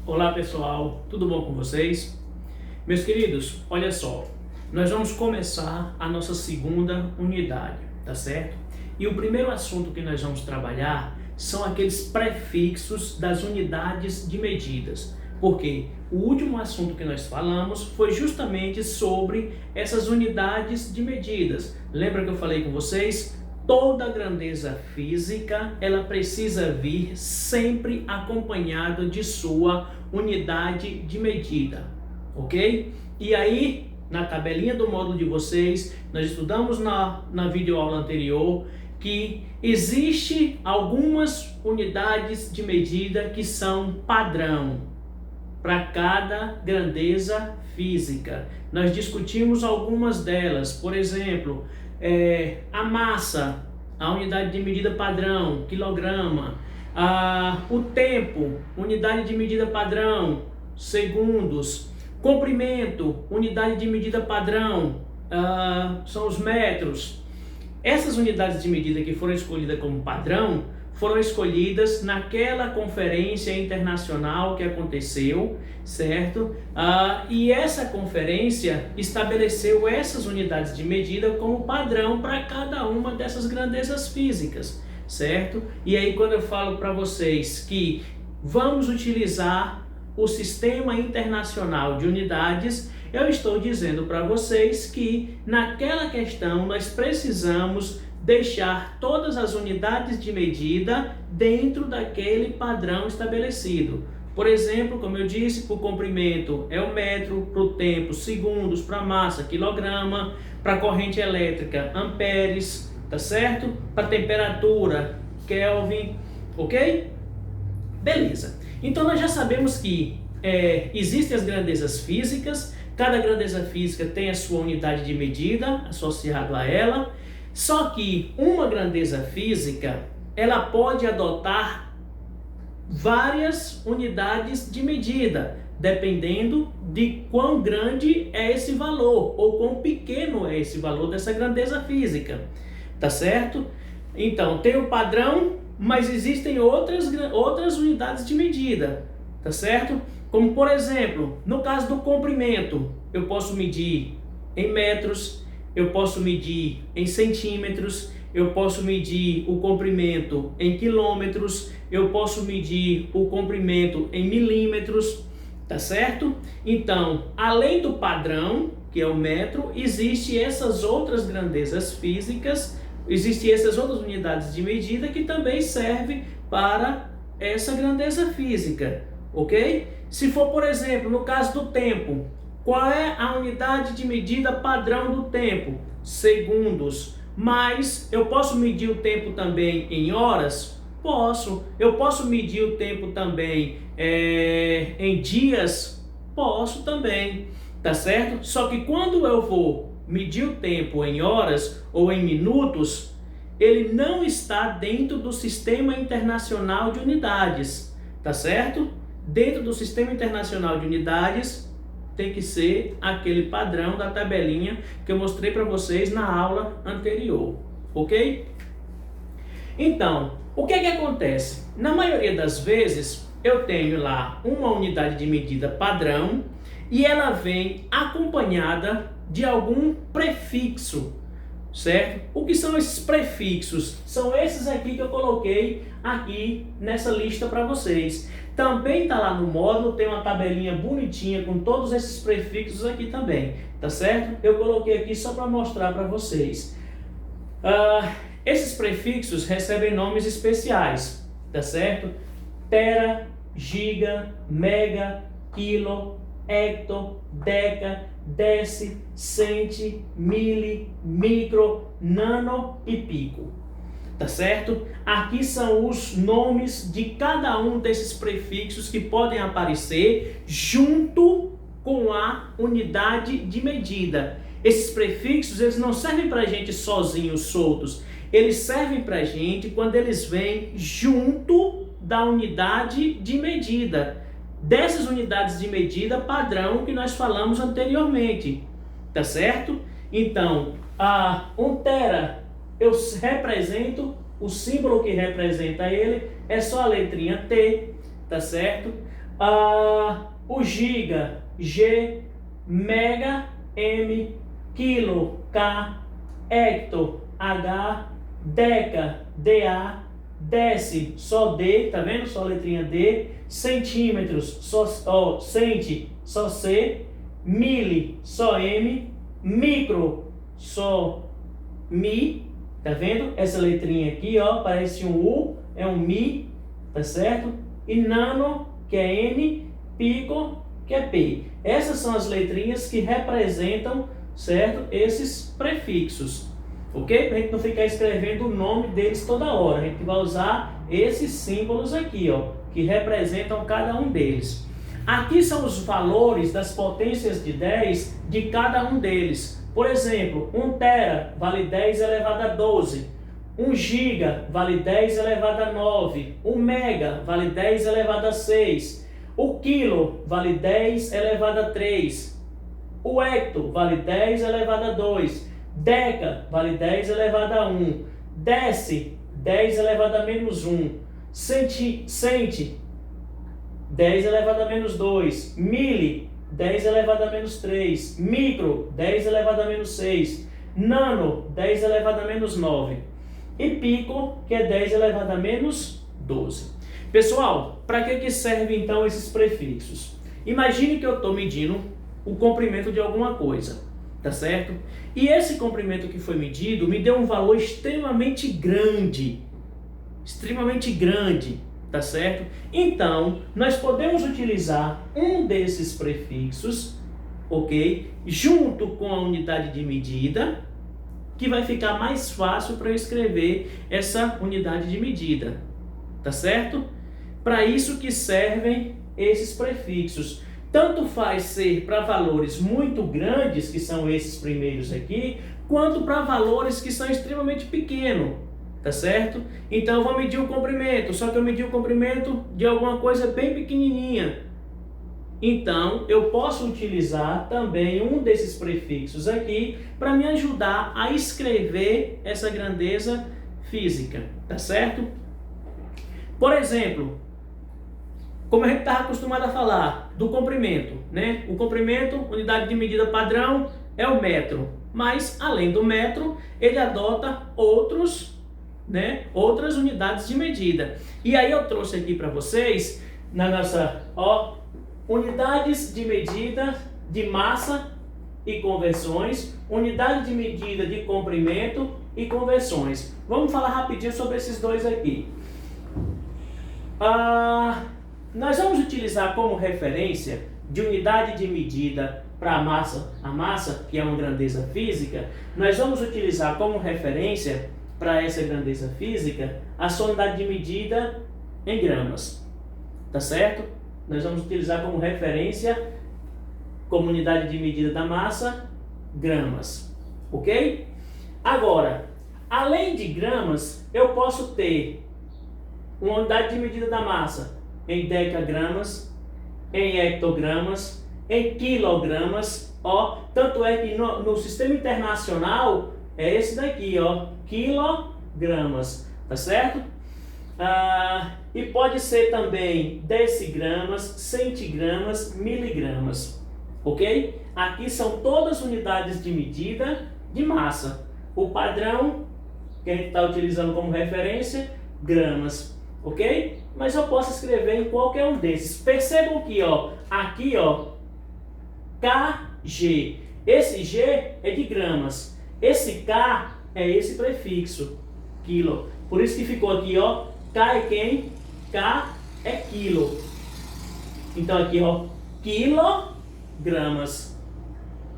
Olá pessoal, tudo bom com vocês? Meus queridos, olha só, nós vamos começar a nossa segunda unidade, tá certo? E o primeiro assunto que nós vamos trabalhar são aqueles prefixos das unidades de medidas. Porque o último assunto que nós falamos foi justamente sobre essas unidades de medidas. Lembra que eu falei com vocês? Toda grandeza física, ela precisa vir sempre acompanhada de sua unidade de medida, ok? E aí, na tabelinha do módulo de vocês, nós estudamos na videoaula anterior que existe algumas unidades de medida que são padrão para cada grandeza física. Nós discutimos algumas delas, por exemplo, a massa, a unidade de medida padrão, quilograma, o tempo, unidade de medida padrão, segundos, comprimento, unidade de medida padrão, são os metros. Essas unidades de medida que foram escolhidas como padrão foram escolhidas naquela conferência internacional que aconteceu, certo? E essa conferência estabeleceu essas unidades de medida como padrão para cada uma dessas grandezas físicas, certo? E aí quando eu falo para vocês que vamos utilizar o Sistema Internacional de Unidades, eu estou dizendo para vocês que naquela questão nós precisamos deixar todas as unidades de medida dentro daquele padrão estabelecido. Por exemplo, como eu disse, para o comprimento é o metro, para o tempo, segundos, para a massa, quilograma, para a corrente elétrica, amperes, tá certo? Para a temperatura, Kelvin, ok? Beleza. Então nós já sabemos que existem as grandezas físicas, cada grandeza física tem a sua unidade de medida associada a ela. Só que uma grandeza física, ela pode adotar várias unidades de medida, dependendo de quão grande é esse valor, ou quão pequeno é esse valor dessa grandeza física, tá certo? Então, tem o padrão, mas existem outras unidades de medida, tá certo? Como, por exemplo, no caso do comprimento, eu posso medir em metros, eu posso medir em centímetros, eu posso medir o comprimento em quilômetros, eu posso medir o comprimento em milímetros, tá certo? Então, além do padrão, que é o metro, existem essas outras grandezas físicas, existem essas outras unidades de medida que também servem para essa grandeza física, ok? Se for, por exemplo, no caso do tempo, qual é a unidade de medida padrão do tempo? Segundos. Mas eu posso medir o tempo também em horas? Posso. Eu posso medir o tempo também em dias? Posso também. Tá certo? Só que quando eu vou medir o tempo em horas ou em minutos, ele não está dentro do Sistema Internacional de Unidades. Tá certo? Dentro do Sistema Internacional de Unidades, tem que ser aquele padrão da tabelinha que eu mostrei para vocês na aula anterior, ok? Então, o que acontece? Na maioria das vezes, eu tenho lá uma unidade de medida padrão e ela vem acompanhada de algum prefixo, certo? O que são esses prefixos? São esses aqui que eu coloquei aqui nessa lista para vocês. Também está lá no módulo, tem uma tabelinha bonitinha com todos esses prefixos aqui também, tá certo? Eu coloquei aqui só para mostrar para vocês. Esses prefixos recebem nomes especiais, tá certo? Tera, giga, mega, quilo, hecto, deca, deci, centi, mili, micro, nano e pico. Tá certo? Aqui são os nomes de cada um desses prefixos que podem aparecer junto com a unidade de medida. Esses prefixos, eles não servem para a gente sozinhos, soltos. Eles servem para a gente quando eles vêm junto da unidade de medida. Dessas unidades de medida padrão que nós falamos anteriormente. Tá certo? Então, a 1 tera eu represento, o símbolo que representa ele é só a letrinha T, tá certo? O giga, G, mega, M, quilo, K, hecto, H, deca, DA, deci, só D, tá vendo? Só a letrinha D, centímetros, só centi, só C, mili, só M, micro, só Mi, tá vendo? Essa letrinha aqui, ó, parece um U, é um Mi, tá certo? E nano, que é N, pico, que é P. Essas são as letrinhas que representam, certo? Esses prefixos, ok? Para a gente não ficar escrevendo o nome deles toda hora, a gente vai usar esses símbolos aqui, ó, que representam cada um deles. Aqui são os valores das potências de 10 de cada um deles. Por exemplo, 1 tera vale 10 elevado a 12. 1 giga vale 10 elevado a 9. 1 mega vale 10 elevado a 6. O quilo vale 10 elevado a 3. O hecto vale 10 elevado a 2. Deca vale 10 elevado a 1. Deci, 10 elevado a menos 1. Centi, 10 elevado a menos 2. Mili, 10 elevado a menos 3. Micro, 10 elevado a menos 6. Nano, 10 elevado a menos 9. E pico, que é 10 elevado a menos 12. Pessoal, para que servem então esses prefixos? Imagine que eu estou medindo o comprimento de alguma coisa, tá certo? E esse comprimento que foi medido me deu um valor extremamente grande, tá certo? Então, nós podemos utilizar um desses prefixos, ok? Junto com a unidade de medida, que vai ficar mais fácil para eu escrever essa unidade de medida, tá certo? Para isso que servem esses prefixos. Tanto faz ser para valores muito grandes, que são esses primeiros aqui, quanto para valores que são extremamente pequenos, tá certo? Então eu vou medir o comprimento, só que eu medi o comprimento de alguma coisa bem pequenininha. Então eu posso utilizar também um desses prefixos aqui para me ajudar a escrever essa grandeza física, tá certo? Por exemplo, como a gente estava acostumado a falar do comprimento, né? O comprimento, unidade de medida padrão, é o metro. Mas, além do metro, ele adota outras unidades de medida. E aí eu trouxe aqui para vocês, na nossa, unidades de medida de massa e conversões, unidade de medida de comprimento e conversões. Vamos falar rapidinho sobre esses dois aqui. Nós vamos utilizar como referência de unidade de medida para a massa, que é uma grandeza física, nós vamos utilizar como referência para essa grandeza física a sua unidade de medida em gramas, tá certo? Nós vamos utilizar como referência, como unidade de medida da massa, gramas, ok? Agora, além de gramas, eu posso ter uma unidade de medida da massa em decagramas, em hectogramas, em quilogramas, tanto é que no sistema internacional é esse daqui, quilogramas, tá certo? E pode ser também decigramas, centigramas, miligramas, ok? Aqui são todas unidades de medida de massa. O padrão que a gente está utilizando como referência, gramas, ok? Mas eu posso escrever em qualquer um desses. Percebam que, aqui, KG. Esse G é de gramas. Esse K é esse prefixo, quilo. Por isso que ficou aqui, K é quem? K é quilo. Então aqui, quilogramas.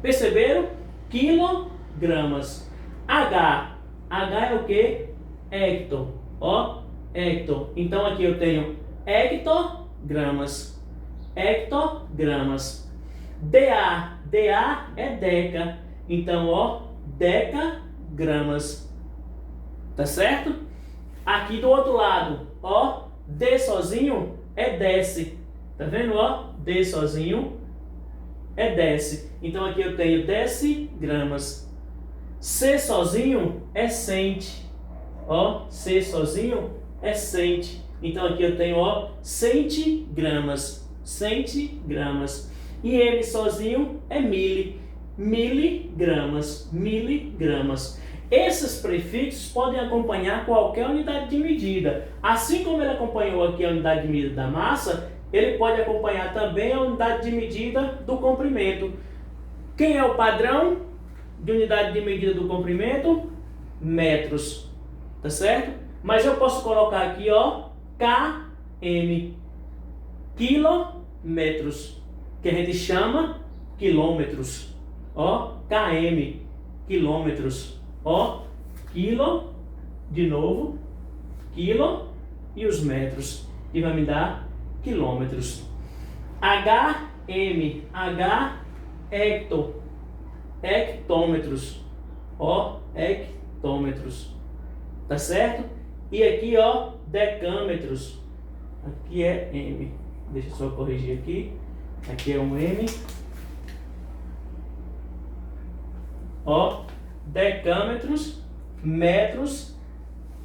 Perceberam? Quilogramas. H é o que? Hecto. Hecto. Então aqui eu tenho hectogramas. DA é deca. Então, decagramas. Tá certo? Aqui do outro lado, D sozinho é deci. Tá vendo, D sozinho é deci. Então aqui eu tenho decigramas. C sozinho é centi. C sozinho é centi. Então aqui eu tenho, centigramas. centigramas. E M sozinho é miligramas. Esses prefixos podem acompanhar qualquer unidade de medida. Assim como ele acompanhou aqui a unidade de medida da massa, ele pode acompanhar também a unidade de medida do comprimento. Quem é o padrão de unidade de medida do comprimento? Metros, tá certo? Mas eu posso colocar aqui, ó, km, quilômetros, que a gente chama quilômetros, ó, km, quilômetros, ó, quilo, de novo, quilo e os metros, e vai me dar quilômetros. Hectômetros, ó, hectômetros, tá certo? E aqui, ó, decâmetros, aqui é M, deixa eu só corrigir aqui, aqui é um M, ó, decâmetros, metros,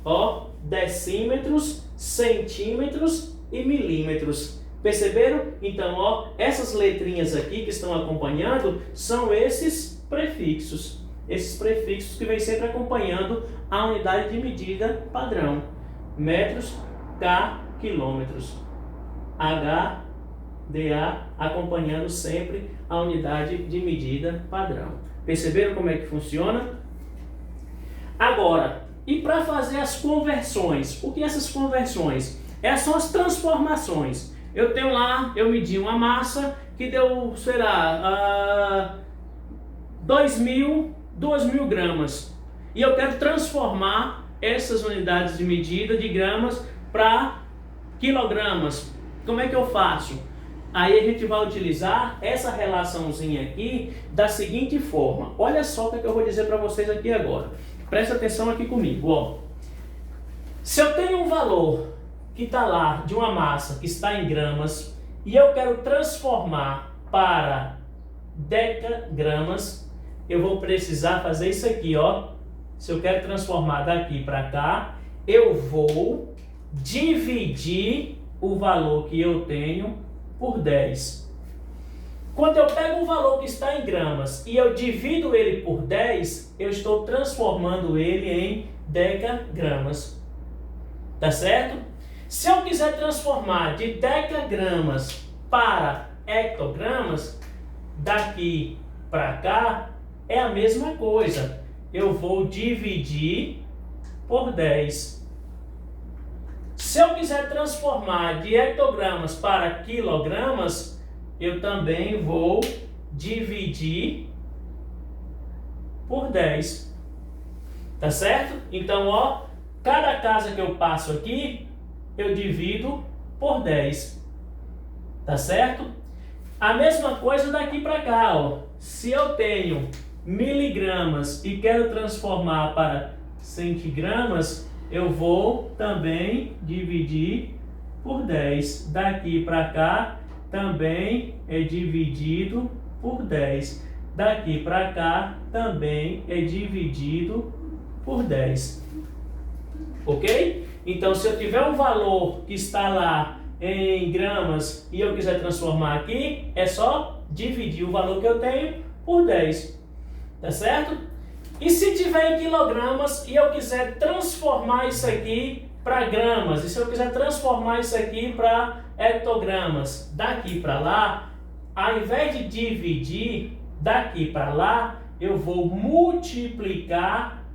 ó, decímetros, centímetros e milímetros. Perceberam? Então, ó, essas letrinhas aqui que estão acompanhando são esses prefixos que vêm sempre acompanhando a unidade de medida padrão. Metros, K, quilômetros. H, DA, acompanhando sempre a unidade de medida padrão. Perceberam como é que funciona? Agora, e para fazer as conversões? O que essas conversões? Essas são as transformações. Eu tenho lá, eu medi uma massa que deu, será, 2.000 gramas. E eu quero transformar essas unidades de medida de gramas para quilogramas. Como é que eu faço? Aí a gente vai utilizar essa relaçãozinha aqui da seguinte forma. Olha só o que eu vou dizer para vocês aqui agora. Presta atenção aqui comigo, ó. Se eu tenho um valor que está lá de uma massa que está em gramas e eu quero transformar para decagramas, eu vou precisar fazer isso aqui, ó. Se eu quero transformar daqui para cá, eu vou dividir o valor que eu tenho por 10. Quando eu pego um valor que está em gramas e eu divido ele por 10, eu estou transformando ele em decagramas. Tá certo? Se eu quiser transformar de decagramas para hectogramas, daqui para cá é a mesma coisa. Eu vou dividir por 10. Se eu quiser transformar de hectogramas para quilogramas, eu também vou dividir por 10. Tá certo? Então, ó, cada casa que eu passo aqui, eu divido por 10. Tá certo? A mesma coisa daqui para cá, ó. Se eu tenho miligramas e quero transformar para centigramas, eu vou também dividir por 10. Daqui para cá também é dividido por 10. Daqui para cá também é dividido por 10. Ok? Então, se eu tiver um valor que está lá em gramas e eu quiser transformar aqui, é só dividir o valor que eu tenho por 10. Tá certo? E se tiver em quilogramas e eu quiser transformar isso aqui para gramas, e se eu quiser transformar isso aqui para hectogramas, daqui para lá, ao invés de dividir daqui para lá, eu vou multiplicar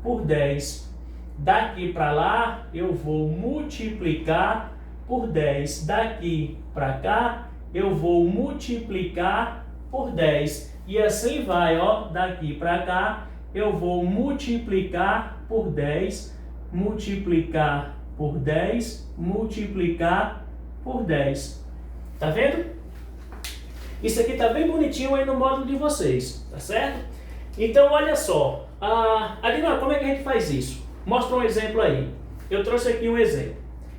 por 10. Daqui para lá, eu vou multiplicar por 10. Daqui para cá, eu vou multiplicar por 10. E assim vai, ó, daqui para cá, eu vou multiplicar por 10, multiplicar por 10, multiplicar por 10. Tá vendo? Isso aqui tá bem bonitinho aí no módulo de vocês, tá certo? Então, olha só. Adriano, como é que a gente faz isso? Mostra um exemplo aí. Eu trouxe aqui um exemplo.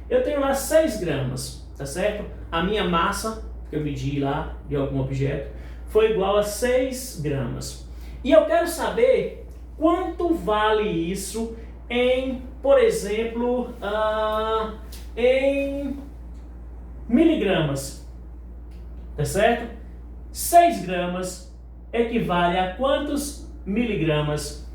Eu tenho lá 6 gramas, tá certo? A minha massa, que eu medi lá de algum objeto, foi igual a 6 gramas. E eu quero saber quanto vale isso em, por exemplo, em miligramas, tá certo? 6 gramas equivale a quantos miligramas?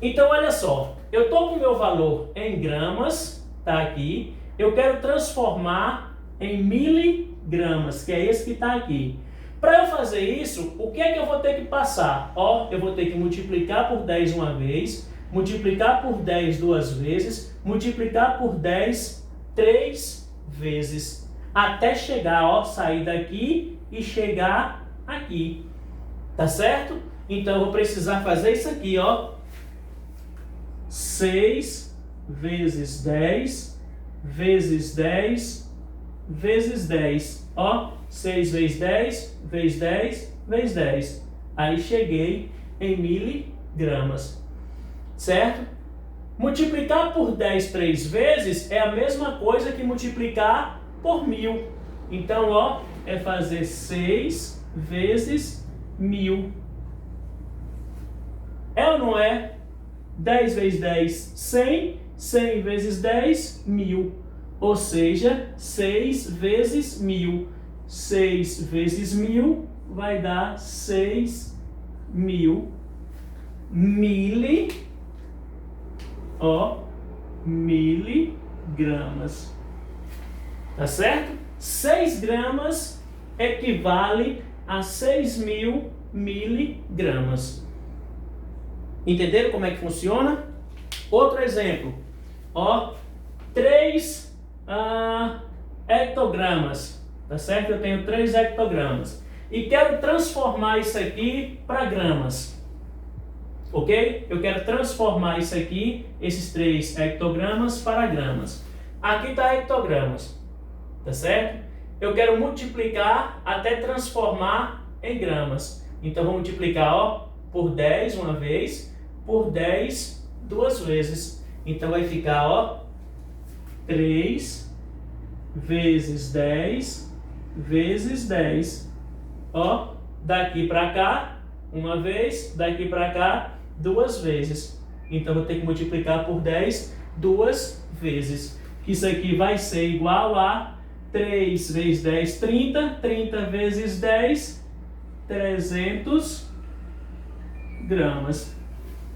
Então, olha só, eu estou com o meu valor em gramas, tá aqui, eu quero transformar em miligramas, que é esse que está aqui. Para eu fazer isso, o que é que eu vou ter que passar? Ó, eu vou ter que multiplicar por 10 uma vez, multiplicar por 10 duas vezes, multiplicar por 10 3 vezes, até chegar, ó, sair daqui e chegar aqui, tá certo? Então, eu vou precisar fazer isso aqui, ó, 6 vezes 10 vezes 10 vezes 10, ó, 6 vezes 10 vezes 10 vezes 10. Aí cheguei em miligramas, certo? Multiplicar por 10 3 vezes é a mesma coisa que multiplicar por 1000. Então, ó, é fazer 6 vezes 1000. É ou não é? 10 vezes 10, 100. 100 vezes 10, 1000. Ou seja, 6 vezes 1000. 6 vezes 1000 vai dar 6.000 miligramas. Tá certo? 6 gramas equivale a 6.000 miligramas. Entenderam como é que funciona? Outro exemplo. Ó, 3 hectogramas. Tá certo? Eu tenho 3 hectogramas. E quero transformar isso aqui para gramas. Ok? Eu quero transformar isso aqui, esses 3 hectogramas, para gramas. Aqui está hectogramas. Tá certo? Eu quero multiplicar até transformar em gramas. Então, vou multiplicar, ó, por 10 uma vez, por 10 duas vezes. Então, vai ficar, ó, 3 vezes 10 vezes 10. Ó, daqui para cá, uma vez, daqui para cá, duas vezes. Então, vou ter que multiplicar por 10 duas vezes. Isso aqui vai ser igual a 3 vezes 10, 30. 30 vezes 10, 300 gramas.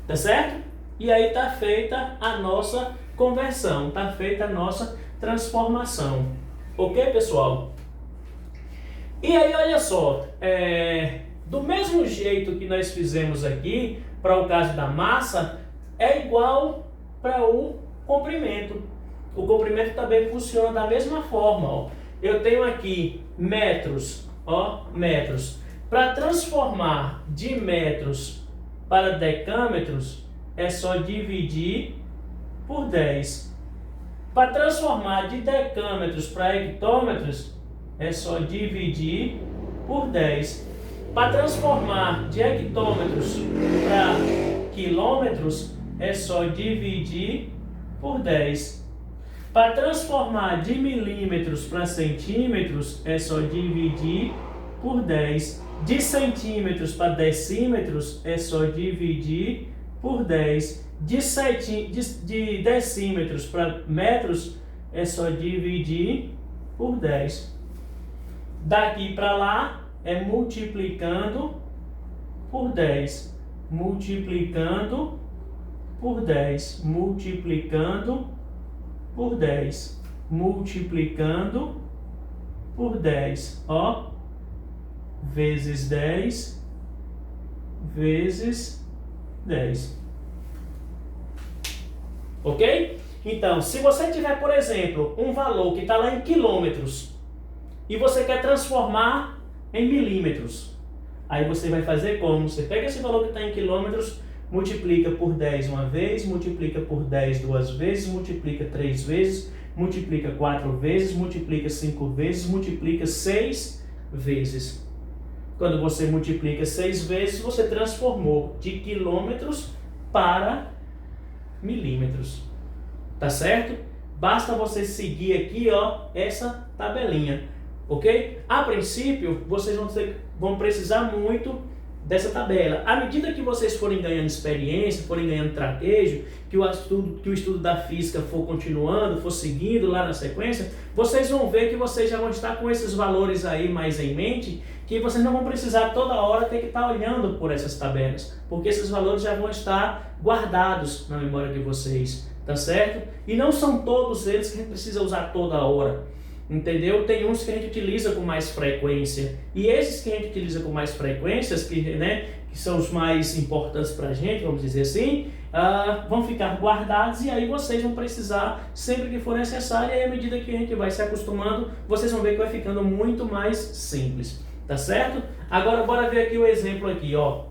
Tá certo? E aí está feita a nossa conversão, está feita a nossa transformação. Ok, pessoal? E aí, olha só, do mesmo jeito que nós fizemos aqui, para o caso da massa, é igual para o comprimento. O comprimento também funciona da mesma forma, ó. Eu tenho aqui metros, ó, metros. Para transformar de metros para decâmetros, é só dividir por 10. Para transformar de decâmetros para hectômetros, é só dividir por 10. Para transformar de hectômetros para quilômetros, é só dividir por 10. Para transformar de milímetros para centímetros, é só dividir por 10. De centímetros para decímetros, é só dividir por 10. De decímetros para metros, é só dividir por 10. Daqui para lá, é multiplicando por 10. Multiplicando por 10. Multiplicando por 10. Multiplicando por 10. Ó, vezes 10, vezes 10. Ok? Então, se você tiver, por exemplo, um valor que está lá em quilômetros e você quer transformar em milímetros, aí você vai fazer como? Você pega esse valor que está em quilômetros, multiplica por 10 uma vez, multiplica por 10 duas vezes, multiplica 3 vezes, multiplica 4 vezes, multiplica 5 vezes, multiplica 6 vezes. Quando você multiplica 6 vezes, você transformou de quilômetros para milímetros. Tá certo? Basta você seguir aqui, ó, essa tabelinha. Ok? A princípio, vocês vão precisar muito dessa tabela. À medida que vocês forem ganhando experiência, forem ganhando traquejo, que o estudo da física for continuando, for seguindo lá na sequência, vocês vão ver que vocês já vão estar com esses valores aí mais em mente, que vocês não vão precisar toda hora ter que estar olhando por essas tabelas, porque esses valores já vão estar guardados na memória de vocês, tá certo? E não são todos eles que a gente precisa usar toda hora. Entendeu? Tem uns que a gente utiliza com mais frequência. E esses que a gente utiliza com mais frequências, que são os mais importantes para a gente, vamos dizer assim, vão ficar guardados e aí vocês vão precisar sempre que for necessário. E aí, à medida que a gente vai se acostumando, vocês vão ver que vai ficando muito mais simples. Tá certo? Agora, bora ver aqui o exemplo aqui, ó.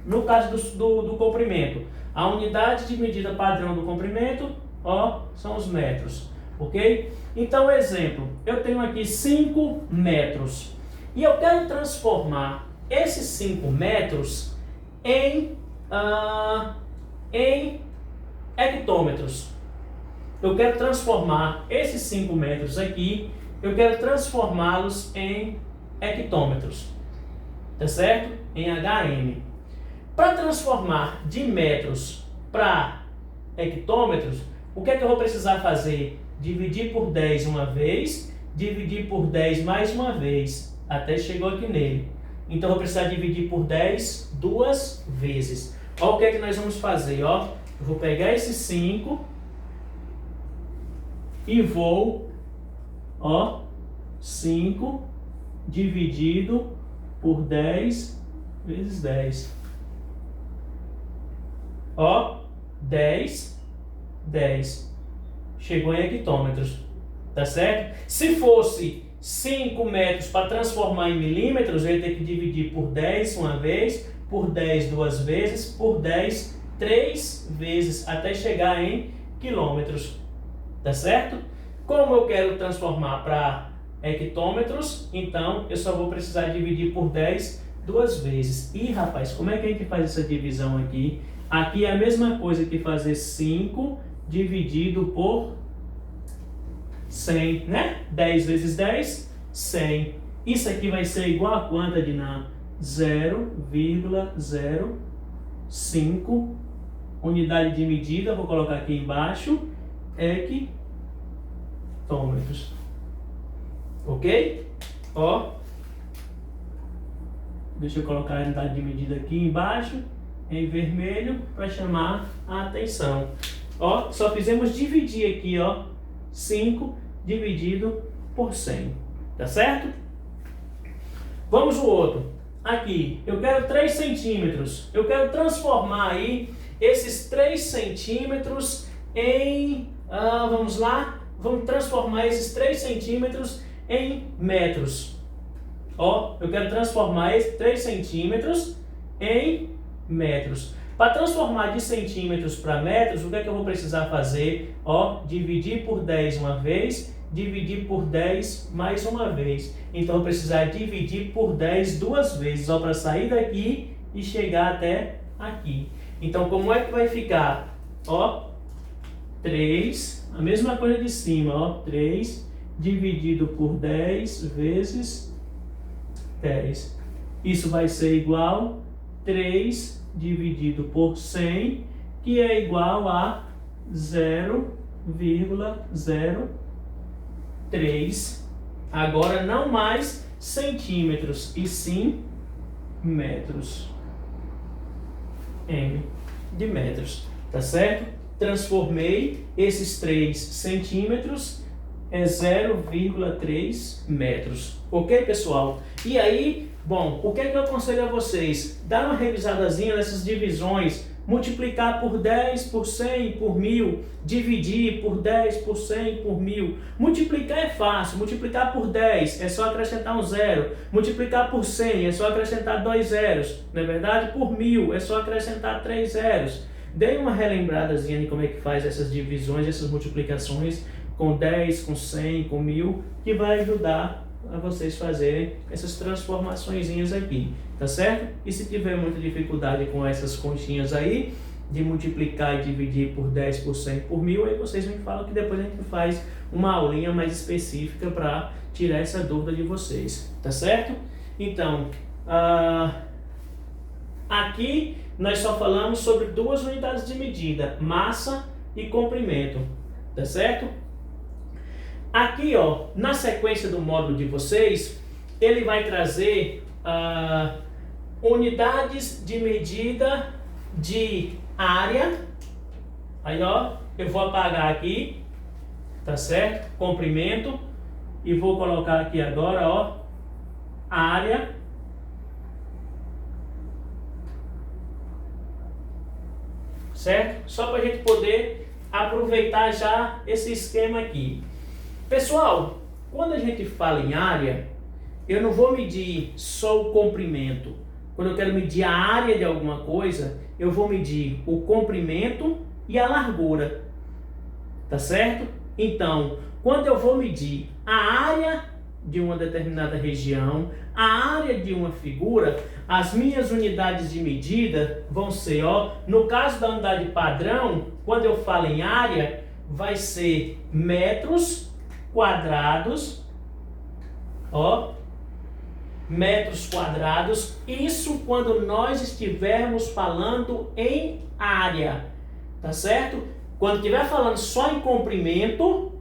No caso do comprimento, a unidade de medida padrão do comprimento, ó, são os metros. Ok? Então, exemplo, eu tenho aqui 5 metros e eu quero transformar esses 5 metros em hectômetros. Eu quero transformar esses 5 metros aqui, eu quero transformá-los em hectômetros, tá certo? Em HM. Para transformar de metros para hectômetros, o que é que eu vou precisar fazer? Dividir por 10 uma vez, dividir por 10 mais uma vez, até chegou aqui nele. Então, eu vou precisar dividir por 10 duas vezes. Olha o que é que nós vamos fazer, ó. Eu vou pegar esse 5 e vou, ó, 5 dividido por 10 vezes 10. Ó, 10, 10. Chegou em hectômetros, tá certo? Se fosse 5 metros para transformar em milímetros, eu ia ter que dividir por 10 uma vez, por 10 duas vezes, por 10 três vezes, até chegar em quilômetros, tá certo? Como eu quero transformar para hectômetros, então eu só vou precisar dividir por 10 duas vezes. E rapaz, como é que a gente faz essa divisão aqui? Aqui é a mesma coisa que fazer 5 dividido por 100, né? 10 vezes 10, 100. Isso aqui vai ser igual a quanto, Adnan? 0,05 unidade de medida, vou colocar aqui embaixo, hectômetros. Ok? Ó, deixa eu colocar a unidade de medida aqui embaixo, em vermelho, para chamar a atenção. Ó, só fizemos dividir aqui, ó, 5 dividido por 100, tá certo? Vamos o outro. Aqui, eu quero 3 centímetros. Eu quero transformar aí esses 3 centímetros em, vamos lá, vamos transformar esses 3 centímetros em metros. Ó, eu quero transformar esses 3 centímetros em metros. Para transformar de centímetros para metros, o que é que eu vou precisar fazer? Ó, dividir por 10 uma vez, dividir por 10 mais uma vez. Então, eu vou precisar dividir por 10 duas vezes, ó, para sair daqui e chegar até aqui. Então, como é que vai ficar? Ó, 3, a mesma coisa de cima, ó, 3 dividido por 10 vezes 10. Isso vai ser igual a 3 dividido por 100, que é igual a 0,03. Agora não mais centímetros, e sim metros. M de metros, tá certo? Transformei esses 3 centímetros em 0,3 metros. Ok, pessoal? E aí, bom, o que é que eu aconselho a vocês? Dar uma revisadazinha nessas divisões, multiplicar por 10, por 100, por 1000, dividir por 10, por 100, por 1000. Multiplicar é fácil, multiplicar por 10 é só acrescentar um zero, multiplicar por 100 é só acrescentar 2 zeros, não é verdade? Por 1000 é só acrescentar 3 zeros. Dê uma relembradazinha de como é que faz essas divisões, essas multiplicações com 10, com 100, com 1000, que vai ajudar a vocês fazerem essas transformaçõezinhas aqui, tá certo? E se tiver muita dificuldade com essas continhas aí, de multiplicar e dividir por 10, por 100, por 1000, aí vocês me falam que depois a gente faz uma aulinha mais específica para tirar essa dúvida de vocês, tá certo? Então, Aqui nós só falamos sobre duas unidades de medida, massa e comprimento, tá certo? Aqui, ó, na sequência do módulo de vocês, ele vai trazer unidades de medida de área. Aí, ó, eu vou apagar aqui, tá certo? Comprimento, e vou colocar aqui agora, ó, área. Certo? Só para a gente poder aproveitar já esse esquema aqui. Pessoal, quando a gente fala em área, eu não vou medir só o comprimento. Quando eu quero medir a área de alguma coisa, eu vou medir o comprimento e a largura. Tá certo? Então, quando eu vou medir a área de uma determinada região, a área de uma figura, as minhas unidades de medida vão ser, ó, no caso da unidade padrão, quando eu falo em área, vai ser metros quadrados, ó, metros quadrados, isso quando nós estivermos falando em área, tá certo? Quando estiver falando só em comprimento,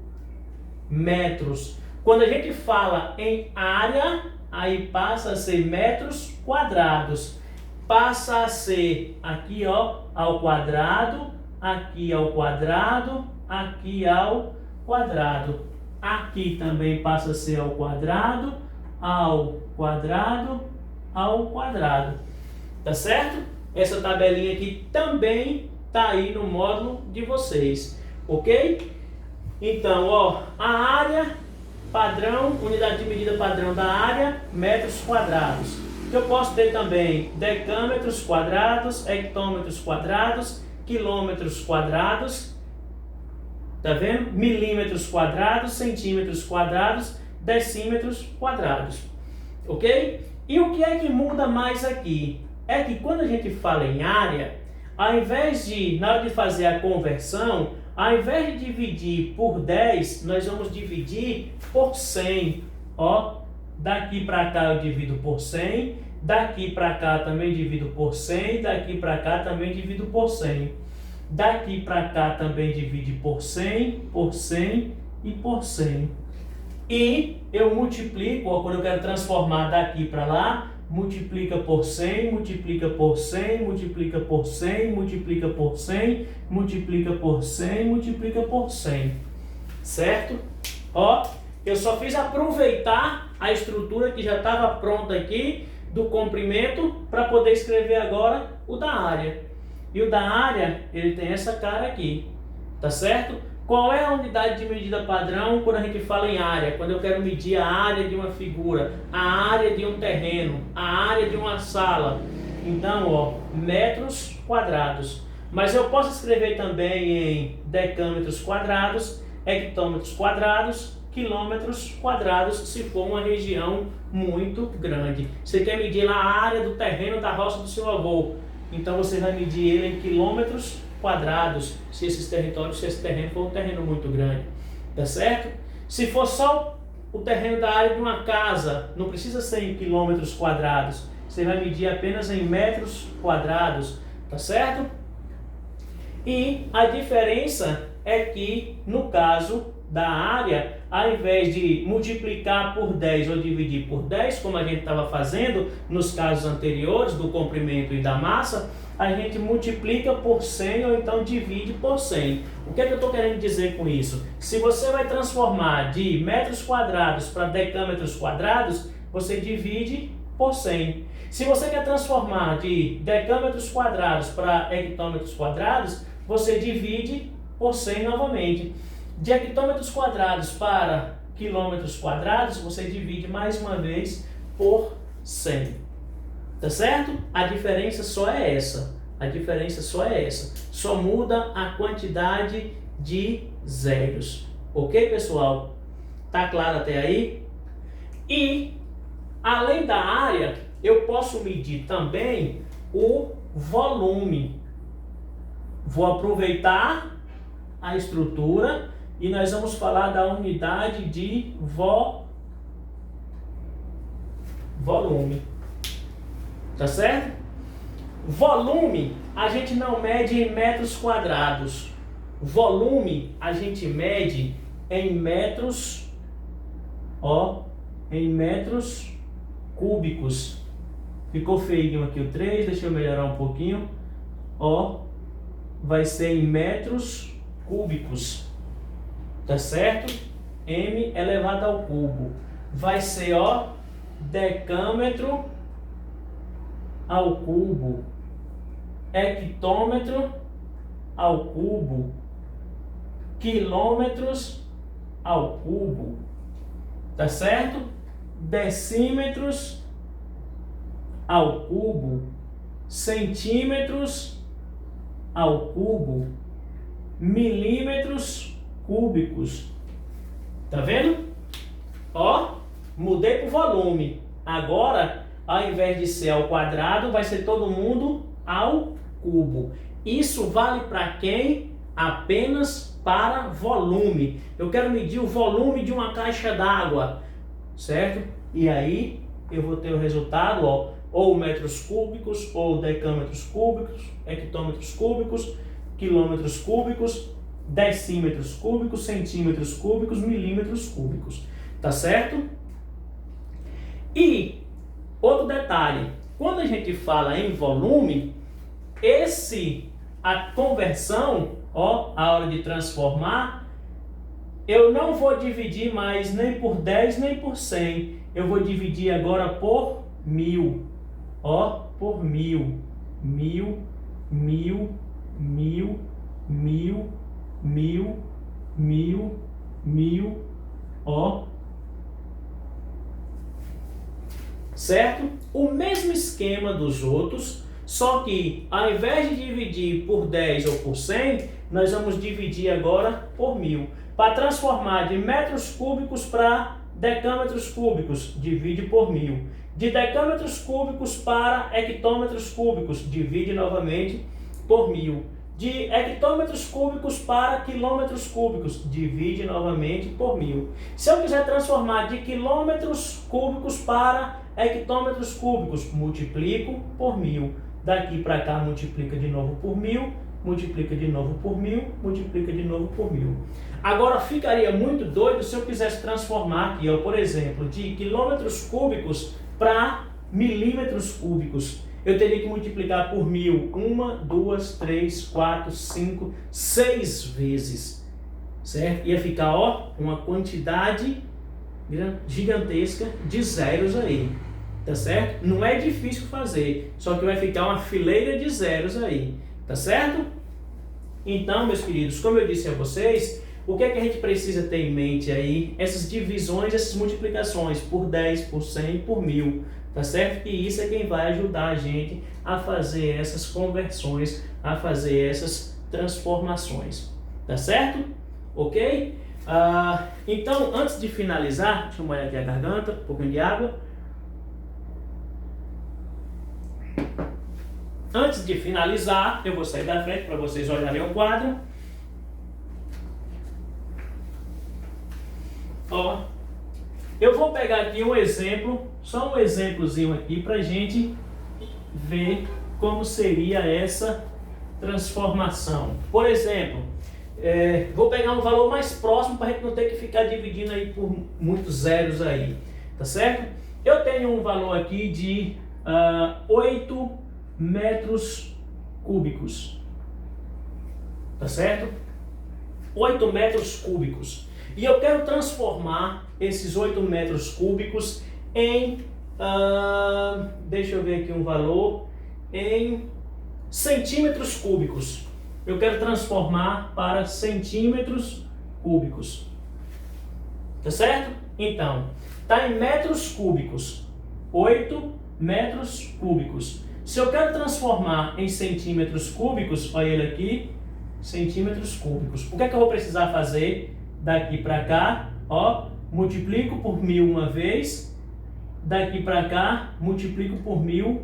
metros. Quando a gente fala em área, aí passa a ser metros quadrados. Passa a ser aqui, ó, ao quadrado, aqui ao quadrado, aqui ao quadrado. Aqui também passa a ser ao quadrado, ao quadrado, ao quadrado. Tá certo? Essa tabelinha aqui também tá aí no módulo de vocês, ok? Então, ó, a área padrão, unidade de medida padrão da área, metros quadrados. Eu posso ter também decâmetros quadrados, hectômetros quadrados, quilômetros quadrados, tá vendo? Milímetros quadrados, centímetros quadrados, decímetros quadrados, ok? E o que é que muda mais aqui? É que quando a gente fala em área, ao invés de, na hora de fazer a conversão, ao invés de dividir por 10, nós vamos dividir por 100. Ó, daqui para cá eu divido por 100, daqui para cá também divido por 100, daqui para cá também divido por 100. Daqui para cá também divide por 100 e por 100. E eu multiplico, ó, quando eu quero transformar daqui para lá, multiplica por 100, multiplica por 100, multiplica por 100, multiplica por 100, multiplica por 100, multiplica por 100. Certo? Ó, eu só fiz aproveitar a estrutura que já estava pronta aqui do comprimento para poder escrever agora o da área. E o da área, ele tem essa cara aqui. Tá certo? Qual é a unidade de medida padrão quando a gente fala em área? Quando eu quero medir a área de uma figura, a área de um terreno, a área de uma sala. Então, ó, metros quadrados. Mas eu posso escrever também em decâmetros quadrados, hectômetros quadrados, quilômetros quadrados, se for uma região muito grande. Você quer medir lá a área do terreno da roça do seu avô, então você vai medir ele em quilômetros quadrados, se esse terreno for um terreno muito grande, tá certo? Se for só o terreno da área de uma casa, não precisa ser em quilômetros quadrados, você vai medir apenas em metros quadrados, tá certo? E a diferença é que, no caso da área, ao invés de multiplicar por 10 ou dividir por 10, como a gente estava fazendo nos casos anteriores do comprimento e da massa, a gente multiplica por 100 ou então divide por 100. O que é que eu estou querendo dizer com isso? Se você vai transformar de metros quadrados para decâmetros quadrados, você divide por 100. Se você quer transformar de decâmetros quadrados para hectômetros quadrados, você divide por 100 novamente. De hectômetros quadrados para quilômetros quadrados, você divide mais uma vez por 100. Tá certo? A diferença só é essa. A diferença só é essa. Só muda a quantidade de zeros. Ok, pessoal? Tá claro até aí? E, além da área, eu posso medir também o volume. Vou aproveitar a estrutura e nós vamos falar da unidade de volume. Tá certo? Volume a gente não mede em metros quadrados. Volume a gente mede em metros, em metros cúbicos. Ficou feio aqui o 3, deixa eu melhorar um pouquinho. Vai ser em metros cúbicos. Tá certo? M elevado ao cubo. Vai ser, decâmetro ao cubo. Hectômetro ao cubo. Quilômetros ao cubo. Tá certo? Decímetros ao cubo. Centímetros ao cubo. Milímetros cúbicos. Tá vendo? Mudei para o volume. Agora, ao invés de ser ao quadrado, vai ser todo mundo ao cubo. Isso vale para quem? Apenas para volume. Eu quero medir o volume de uma caixa d'água, certo? E aí eu vou ter o resultado, ou metros cúbicos, ou decâmetros cúbicos, hectômetros cúbicos, quilômetros cúbicos, decímetros cúbicos, centímetros cúbicos, milímetros cúbicos. Tá certo? E outro detalhe, quando a gente fala em volume, a conversão, a hora de transformar, eu não vou dividir mais nem por 10 nem por 100. Eu vou dividir agora por 1000. Por 1000. 1000, 1000, 1000, 1000, 1000, 1000, 1000, certo? O mesmo esquema dos outros, só que ao invés de dividir por 10 ou por 100, nós vamos dividir agora por 1000. Para transformar de metros cúbicos para decâmetros cúbicos, divide por 1000. De decâmetros cúbicos para hectômetros cúbicos, divide novamente por 1000. De hectômetros cúbicos para quilômetros cúbicos, divide novamente por 1000. Se eu quiser transformar de quilômetros cúbicos para hectômetros cúbicos, multiplico por 1000. Daqui para cá multiplica de novo por 1000, multiplica de novo por 1000, multiplica de novo por 1000. Agora ficaria muito doido se eu quisesse transformar aqui, por exemplo, de quilômetros cúbicos para milímetros cúbicos. Eu teria que multiplicar por 1000, 1, 2, 3, 4, 5, 6 vezes, certo? Ia ficar, uma quantidade gigantesca de zeros aí, tá certo? Não é difícil fazer, só que vai ficar uma fileira de zeros aí, tá certo? Então, meus queridos, como eu disse a vocês, o que é que a gente precisa ter em mente aí? Essas divisões, essas multiplicações por 10, por 100, por 1000, tá certo? E isso é quem vai ajudar a gente a fazer essas conversões, a fazer essas transformações, tá certo? Ok? Então, antes de finalizar, deixa eu molhar aqui a garganta, um pouquinho de água. Antes de finalizar, eu vou sair da frente para vocês olharem o quadro. Eu vou pegar aqui um exemplo, só um exemplozinho aqui para a gente ver como seria essa transformação. Por exemplo, vou pegar um valor mais próximo para a gente não ter que ficar dividindo aí por muitos zeros aí, tá certo? Eu tenho um valor aqui de 8 metros cúbicos, tá certo? 8 metros cúbicos. E eu quero transformar esses 8 metros cúbicos em, deixa eu ver aqui um valor, em centímetros cúbicos. Eu quero transformar para centímetros cúbicos. Tá certo? Então, está em metros cúbicos. 8 metros cúbicos. Se eu quero transformar em centímetros cúbicos, olha ele aqui, centímetros cúbicos. O que é que eu vou precisar fazer? Daqui para cá, multiplico por 1000 uma vez. Daqui para cá, multiplico por 1000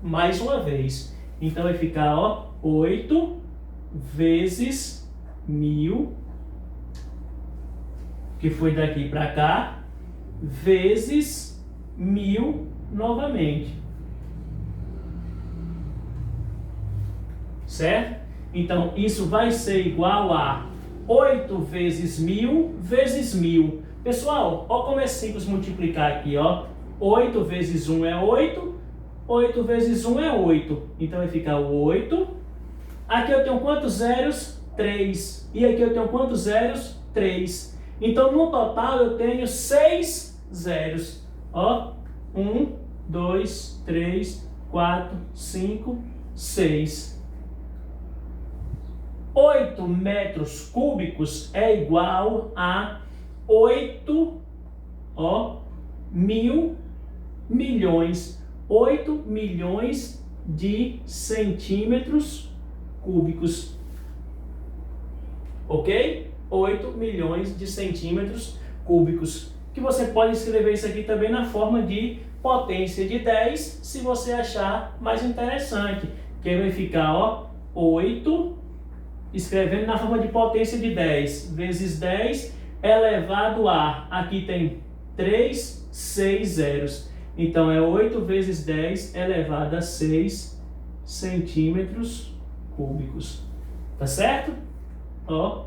mais uma vez. Então vai ficar, 8 vezes 1000, que foi daqui para cá, vezes 1000 novamente. certo? Então, isso vai ser igual a 8 vezes 1000 vezes 1000. Pessoal, olha como é simples multiplicar aqui, ó. 8 vezes 1 é 8, 8 vezes 1 é 8. Então, vai ficar 8. Aqui eu tenho quantos zeros? 3. E aqui eu tenho quantos zeros? 3. Então, no total, eu tenho 6 zeros. Ó, 1, 2, 3, 4, 5, 6. 8 metros cúbicos é igual a 8, ó, 1000 milhões. 8 milhões de centímetros cúbicos. Ok? 8 milhões de centímetros cúbicos. Que você pode escrever isso aqui também na forma de potência de 10, se você achar mais interessante. Que aí vai ficar, ó, 8, escrevendo na forma de potência de 10, vezes 10 elevado a, aqui tem 3, 6 zeros. Então, é 8 vezes 10 elevado a 6 centímetros cúbicos. Tá certo? Ó.